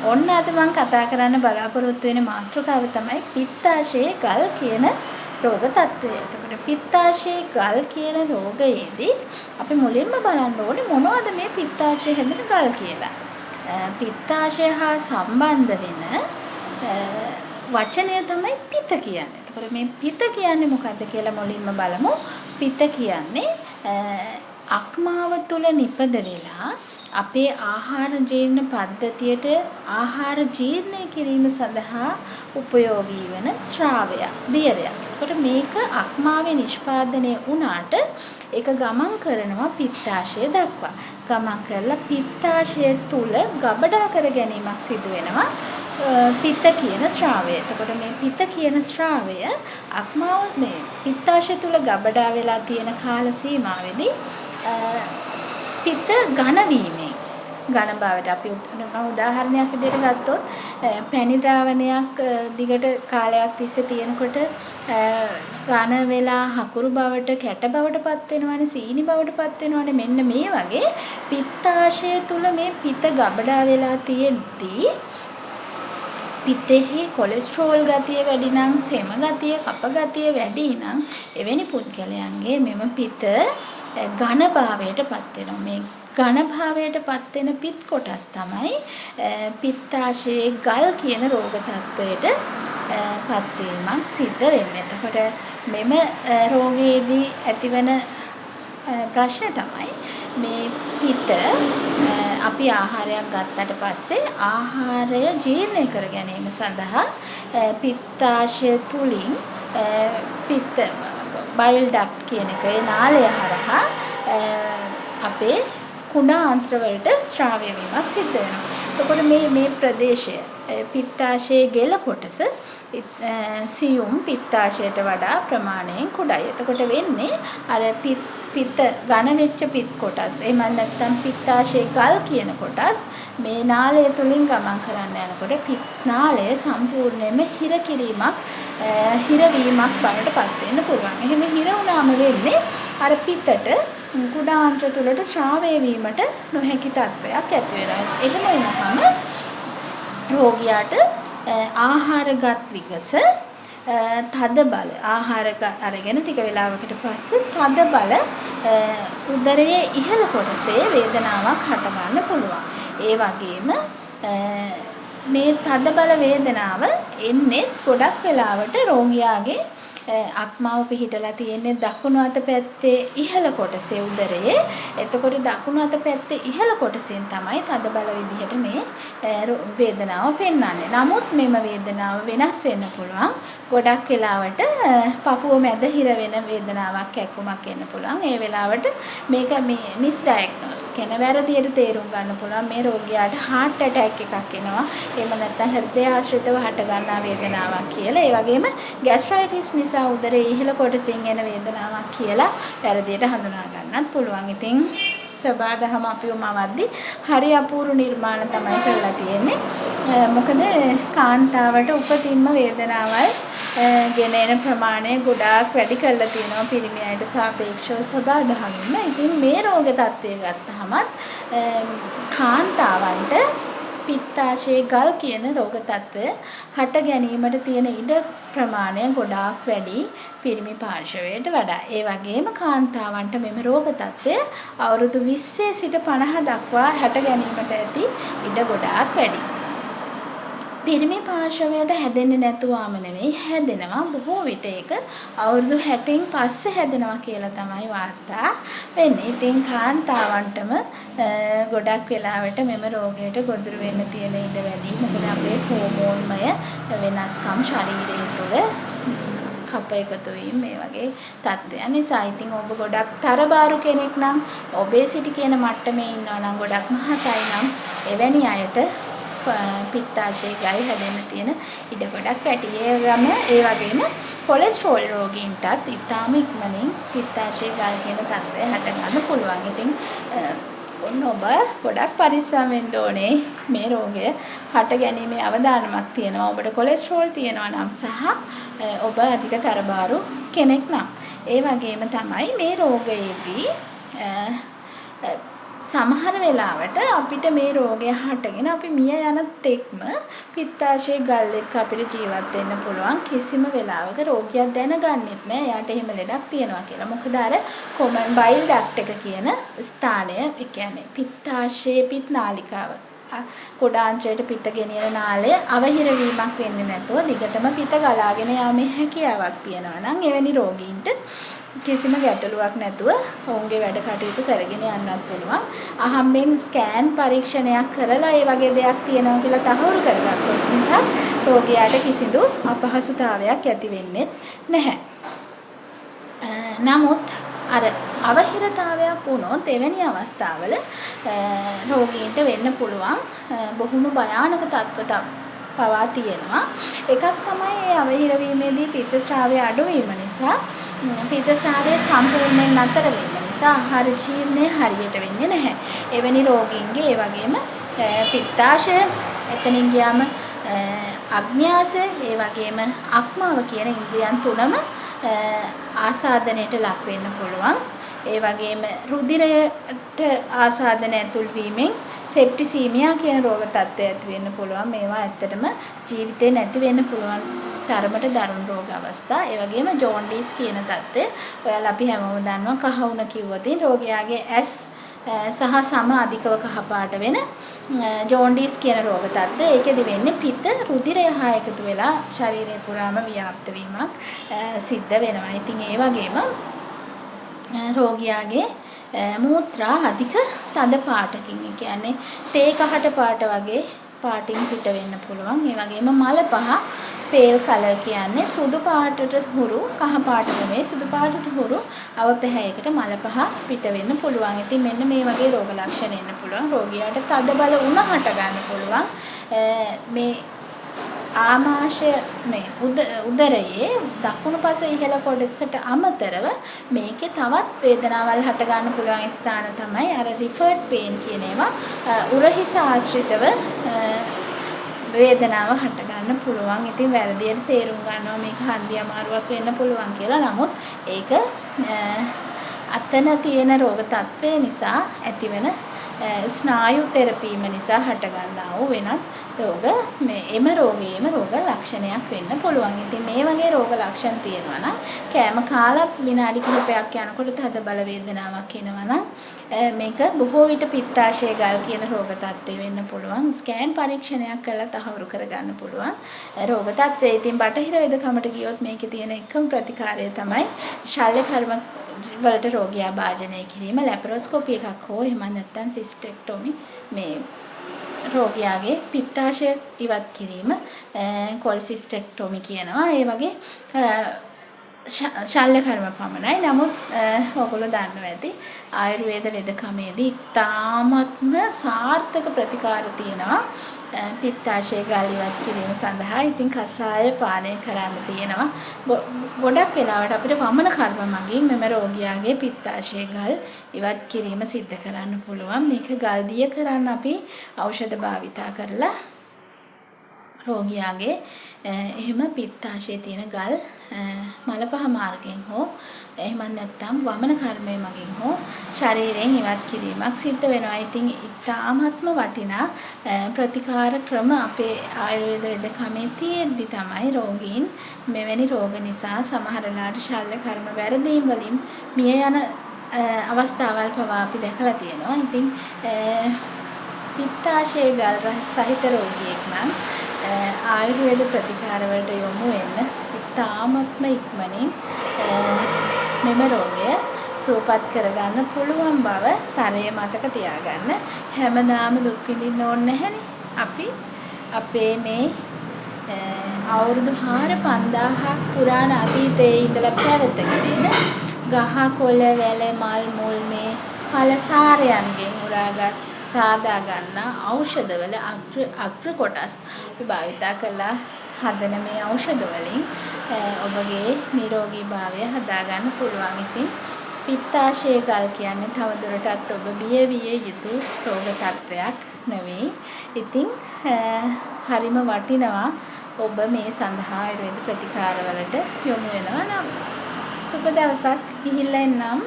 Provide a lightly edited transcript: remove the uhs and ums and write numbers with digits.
ඔන්න අද මම කතා කරන්න බලාපොරොත්තු වෙන මාතෘකාව තමයි පිත්තාශයේ ගල් කියන රෝග තත්ත්වය. එතකොට පිත්තාශයේ ගල් කියන රෝගයේදී අපි මුලින්ම බලන්න ඕනේ මොනවද මේ පිත්තාශය හැදෙන ගල් කියලා. පිත්තාශය හා සම්බන්ධ වෙන වචනය තමයි පිත කියන්නේ. එතකොට මේ පිත කියන්නේ මොකද්ද කියලා මුලින්ම බලමු. පිත කියන්නේ අක්මාව තුල නිපද වෙලා අපේ ආහාර ජීර්ණ පද්ධතියට ආහාර ජීර්ණය කිරීම සඳහා උපයෝගී වන ශ්‍රාවයක්, දියරයක්. එතකොට මේක අක්මාවේ නිෂ්පාදනය වුණාට ඒක ගමන් කරනවා පිත්තාශය දක්වා. ගමන් කරලා පිත්තාශය තුල ගබඩා කර ගැනීමක් සිදු වෙනවා පිත්ත කියන ශ්‍රාවය. එතකොට මේ පිත්ත කියන ශ්‍රාවය අක්මාව මේ පිත්තාශය තුල ගබඩා වෙලා තියෙන කාල සීමාවෙදී පිත්ත ඝන වීමෙන් ඝන බවට අපි උදාහරණයක් විදිහට ගත්තොත් පැණි ද්‍රාවණයක් දිගට කාලයක් තිස්සේ තියෙනකොට ඝන වෙලා හකුරු බවට කැට බවට පත් වෙනවානේ සීනි බවට පත් වෙනවානේ මෙන්න මේ වගේ පිත්තාශය තුල මේ පිත්ත ගබඩා වෙලා තියෙද්දී පිතෙහි කොලෙස්ටරෝල් ගතිය වැඩි නම් සෙම ගතිය කප ගතිය වැඩි නම් එවැනි පුද්ගලයන්ගේ මෙම පිත ඝන භාවයට පත් වෙනවා. මේ ඝන භාවයට පත් වෙන පිත් කොටස් තමයි පිත්තාශයේ ගල් කියන රෝග තත්ත්වයට පත් වීමක් සිද්ධ වෙන්නේ. එතකොට මෙම රෝගයේදී ඇතිවන ප්‍රශ්න තමයි මේ පිත අපි ආහාරයක් ගත්තට පස්සේ ආහාරය ජීර්ණය කර ගැනීම සඳහා පිත්තාශය තුලින් පිත්ත බයිල් ඩක්ට් කියන එක ඒ නාලය හරහා අපේ කුණාන්ත්‍ර වලට ශ්‍රාව්‍ය වීමක් සිද්ධ වෙනවා. එතකොට මේ ප්‍රදේශය පිත්තාශයේ ගෙල කොටස සියුම් පිත්තාශයට වඩා ප්‍රමාණයෙන් කුඩයි. එතකොට වෙන්නේ අර පිත්ත ඝන වෙච්ච පිත් කොටස් එහෙම නැත්නම් පිත්තාශයේ ගල් කියන කොටස් මේ නාලය තුලින් ගමන් කරන්න යනකොට පිත් නාලය සම්පූර්ණයෙන්ම හිර කිරීමක් හිරවීමක් බවට පත් වෙන්න පුළුවන්. එහෙම හිර වුණාම වෙන්නේ අර පිතට කුඩාන්ත්‍ර තුලට ශ්‍රාවය වීමට නොහැකි තත්වයක් ඇති වෙනවා. එහෙම වුණාම රෝගියාට ආහාරගත් විගස තද බල ආහාර අරගෙන ටික වෙලාවකට පස්සේ තද බල උදරයේ ඉහළ කොටසේ වේදනාවක් හට ගන්න පුළුවන්. ඒ වගේම මේ තද බල වේදනාව එන්නේ ගොඩක් වෙලාවට රෝගියාගේ අක්මාව පිහිටලා තියෙන්නේ දකුණු අත පැත්තේ ඉහළ කොටසේ උදරයේ. එතකොට දකුණු අත පැත්තේ ඉහළ කොටසෙන් තමයි තද බල විදිහට මේ වේදනාව පෙන්වන්නේ. නමුත් මෙම වේදනාව වෙනස් වෙන්න පුළුවන්. ගොඩක් වෙලාවට පපුව මැද හිර වෙන වේදනාවක් ඇක්කුමක් එන්න පුළුවන්. ඒ වෙලාවට මේක මිස් ඩයග්නෝස් කියන වැරදියට තේරුම් ගන්න පුළුවන් මේ රෝගියාට heart attack එකක් එනවා. එහෙම නැත්නම් හෘදය ආශ්‍රිතව හට ගන්නා වේදනාවක් කියලා. ඒ වගේම gastritis නිසා උදරයේ ඉහළ කොටසින් එන වේදනාවක් කියලා වැරදියට හඳුනා ගන්නත් පුළුවන්. ඉතින් සබාදහම අපිව මවද්දි හරි අපූර්ව නිර්මාණ තමයි කරලා තියෙන්නේ. මොකද කාන්තාවට උපතින්ම වේදනාවල් ගෙන එන ප්‍රමාණය ගොඩාක් වැඩි කරලා තියෙනවා පිරිමි අයට සාපේක්ෂව සබාදහමින්ම. ඉතින් මේ රෝග තත්ත්වය ගත්තහමත් කාන්තාවන්ට පිත්තාශයේ ගල් කියන රෝග තත්ත්වය හට ගැනීමට තියෙන ඉඩ ප්‍රමාණය ගොඩාක් වැඩි පිරිමි පාර්ශවයට වඩා. ඒ වගේම කාන්තාවන්ට මෙම රෝග තත්ත්වය අවුරුදු 20 සිට 50 දක්වා හට ගැනීමට ඇති ඉඩ ගොඩාක් වැඩි. පිරිමි පාර්ශවයට හැදෙන්නේ නැතුවම නෙවෙයි හැදෙනවා. බොහෝ විට ඒක අවුරුදු 60න් පස්සේ හැදෙනවා කියලා තමයි වාර්තා වෙන්නේ. ඉතින් කාන්තාවන්ටම ගොඩක් වෙලාවට මෙම රෝගයට ගොදුරු වෙන්න තියෙන ඉඩ වැඩි. මොකද අපේ හෝමෝන්මය වෙනස්කම් ශරීරය තුළ කප එකතු වීම මේ වගේ තත්ත්වයන් නිසා. ඉතින් ඔබ ගොඩක් තරබාරු කෙනෙක් නම් ඔබේසිටි කියන මට්ටමේ ඉන්නවා නම් ගොඩක් මහතයි නම් එවැනි අයට පිත්තාශයේ ගල් හැදෙන්න තියෙන ඉඩ ගොඩක් වැඩි. ඒ වගේම කොලෙස්ටරෝල් රෝගීන්ටත් ඉතාම ඉක්මනින් පිත්තාශයේ ගල් කියන තත්ත්වය හට ගන්න පුළුවන්. ඉතින් ඔන්න ඔබ ගොඩක් පරිස්සම් වෙන්න ඕනේ මේ රෝගය හට ගැනීමේ අවදානමක් තියෙනවා. ඔබට කොලෙස්ටරෝල් තියෙනවා නම් සහ ඔබ අධික තරබාරු කෙනෙක් නම්. ඒ වගේම තමයි මේ රෝගයේදී සමහර වෙලාවට අපිට මේ රෝගය හටගෙන අපි මිය යන තෙක්ම පිත්තාශය ගල් එක්ක අපිට ජීවත් වෙන්න පුළුවන්. කිසිම වෙලාවක රෝගියා දැනගන්නෙත් නෑ එයාට එහෙම ලෙඩක් තියෙනවා කියලා. මොකද අර කොමන් බයිල් ඩක්ට් එක කියන ස්ථානය, ඒ කියන්නේ පිත්තාශයේ පිත් නාලිකාව, කුඩාන්ත්‍රයට පිත ගෙනියන නාලය අවහිර වීමක් වෙන්නේ නැතුව දිගටම පිත ගලාගෙන යාමේ හැකියාවක් තියෙනවා නම් එවැනි රෝගීන්ට කිසිම ගැටලුවක් නැතුව ඔවුන්ගේ වැඩ කටයුතු කරගෙන යන්නත් පුළුවන්. අහම්බෙන් ස්කෑන් පරීක්ෂණයක් කරලා ඒ වගේ දෙයක් තියෙනවා කියලා තහවුරු කරගත්තොත් නිසා රෝගියාට කිසිදු අපහසුතාවයක් ඇති වෙන්නේ නැහැ. නමුත් අර අවහිරතාවයක් වුණොත් එවැනි අවස්ථාවල රෝගීන්ට වෙන්න පුළුවන් බොහොම භයානක තත්ත්ව පවා තියෙනවා. එකක් තමයි මේ අවහිර වීමේදී පිත්ත ස්‍රාවය අඩු වීම නිසා පිත්ත ස්‍රාවය සම්පූර්ණයෙන් නතර වෙන නිසා ආහාර ජීර්ණය හරියට වෙන්නේ නැහැ. එවැනි රෝගීන්ගේ ඒ වගේම පිත්තාශය, එතනින් ගියාම අග්න්‍යාසය, ඒ වගේම අක්මාව කියන ඉන්ද්‍රියන් තුනම ආසාදනයට ලක් වෙන්න පුළුවන්. ඒ වගේම රුධිරයට ආසාදන ඇතුල් වීමෙන් සෙප්ටිසීමියා කියන රෝග තත්ත්වය ඇති වෙන්න පුළුවන්. මේවා ඇත්තටම ජීවිතේ නැති වෙන්න පුළුවන් තරමට දරුණු රෝග අවස්ථා. ඒ වගේම ජොන්ඩිස් කියන තත්ත්වය ඔයාලා අපි හැමෝම දන්නවා. කහ වුණ කිව්වොත් රෝගියාගේ ඇස් සහ සම අධිකව කහපාට වෙන ජොන්ඩිස් කියන රෝග තත්ත්වය. ඒකෙදි වෙන්නේ පිත්ත රුධිරය හා එකතු වෙලා ශරීරය පුරාම ව්‍යාප්ත වීමක් සිද්ධ වෙනවා. ඉතින් ඒ වගේම රෝගියාගේ මූත්‍රා අධික තද පාටකින්, ඒ කියන්නේ තේ කහට පාට වගේ පාටින් පිට වෙන්න පුළුවන්. ඒ වගේම මල පහ පේල් කලර් කියන්නේ සුදු පාටට හුරු, කහ පාට නෙමෙයි සුදු පාටට හුරු අව පැහැයකට මල පහ පිට වෙන්න පුළුවන්. ඉතින් මෙන්න මේ වගේ රෝග ලක්ෂණ එන්න පුළුවන්. රෝගියාට තද බල උණ හට ගන්න පුළුවන්. මේ ආමාශය මේ උදරයේ දකුණු පස ඉහළ කොටසට අමතරව මේකේ තවත් වේදනාවල් හට ගන්න පුළුවන් ස්ථාන තමයි අර රිෆර්ඩ් පේන් කියන ඒවා. උරහිස ආශ්‍රිතව වේදනාව හට ගන්න පුළුවන්. ඉතින් වැරදියට තේරුම් ගන්නවා මේක හන්දිය අමාරුවක් වෙන්න පුළුවන් කියලා. නමුත් ඒක අතන තියෙන රෝග තත්ත්වය නිසා ඇතිවෙන ස්නායු තෙරපීම නිසා හට ගන්නා වූ වෙනත් රෝග එම රෝගයේම රෝග ලක්ෂණයක් වෙන්න පුළුවන්. ඉතින් මේ වගේ රෝග ලක්ෂණ තියෙනවා නම් කෑම කාලා විනාඩි කිහිපයක් යනකොට තද බල වේදනාවක් එනවා නම් මේක බොහෝ විට පිත්තාශය ගල් කියන රෝග තත්ත්වය වෙන්න පුළුවන්. ස්කෑන් පරීක්ෂණයක් කරලා තහවුරු කරගන්න පුළුවන් රෝග තත්ත්වය. ඉතින් බටහිර වෙදකමට ගියොත් මේකේ තියෙන එකම ප්‍රතිකාරය තමයි ශල්‍ය කර්ම වලට රෝගියා භාජනය කිරීම, ලැපරොස්කෝපි එකක් හෝ එහෙම නැත්නම් සිස්ටෙක්ටොමි, මේ රෝගියාගේ පිත්තාශය ඉවත් කිරීම කොලිසිස්ටෙක්ටොමි කියනවා. ඒ වගේ ශල්‍ය කර්ම පමණයි. නමුත් ඔයගොල්ලෝ දන්නවා ඇති ආයුර්වේද වෙදකමේදී ඉතාමත්ම සාර්ථක ප්‍රතිකාර තියෙනවා පිත්තාශය ගල් ඉවත් කිරීම සඳහා. ඉතින් කසාය පානය කරන්න තියෙනවා. ගොඩක් වෙලාවට අපිට වමන කර්ම මගින් මෙම රෝගියාගේ පිත්තාශය ගල් ඉවත් කිරීම සිද්ධ කරන්න පුළුවන්. මේක ගල් දිය කරන්න අපි ඖෂධ භාවිතා කරලා රෝගියාගේ එහෙම පිත්තාශයේ තියෙන ගල් මල පහ මාර්ගයෙන් හෝ එහෙම නැත්නම් වමන කර්මය මගින් හෝ ශරීරයෙන් ඉවත් කිරීමක් සිද්ධ වෙනවා. ඉතින් ඉතාමත්ම වටිනා ප්‍රතිකාර ක්‍රම අපේ ආයුර්වේද වෙදකමේ තියෙද්දි තමයි රෝගීන් මෙවැනි රෝග නිසා සමහර වෙලාවට ශල්‍ය කර්ම වැරදීම් වලින් මිය යන අවස්ථාවල් පවා අපි දැකලා තියෙනවා. ඉතින් පිත්තාශය ගල් සහිත රෝගියෙක් නම් ආයුර්වේද ප්‍රතිකාර වලට යොමු වෙන්න ඉතාමත්ම ඉක්මනින් මෙම රෝගය සුවපත් කරගන්න පුළුවන් බව තරය මතක තියාගන්න. හැමදාම දුක් විඳින්න ඕනේ නැහැනේ. අපි අපේ මේ අවුරුදු 4-5000ක් පුරාණ අතීතයේ ඉඳලා පැවතගෙන එන ගහ කොළ වැල මල් මුල් මේ ඵලසාරයන්ගෙන් උරාගත් සාදා ගන්න ඖෂධවල අග්‍ර කොටස් අපි භාවිතා කරලා හදන මේ ඖෂධ වලින් ඔබගේ නිරෝගී භාවය හදාගන්න පුළුවන්. ඉතින් පිත්තාශය ගල් කියන්නේ තවදුරටත් ඔබ බිය විය යුතු රෝග තත්ත්වයක් නෙවෙයි. ඉතින් හරිම වටිනවා ඔබ මේ සඳහා ආයුර්වේද ප්‍රතිකාර වලට යොමු වෙනවා නම්. සුබ දවසක්. ගිහිල්ලා එන්නම්.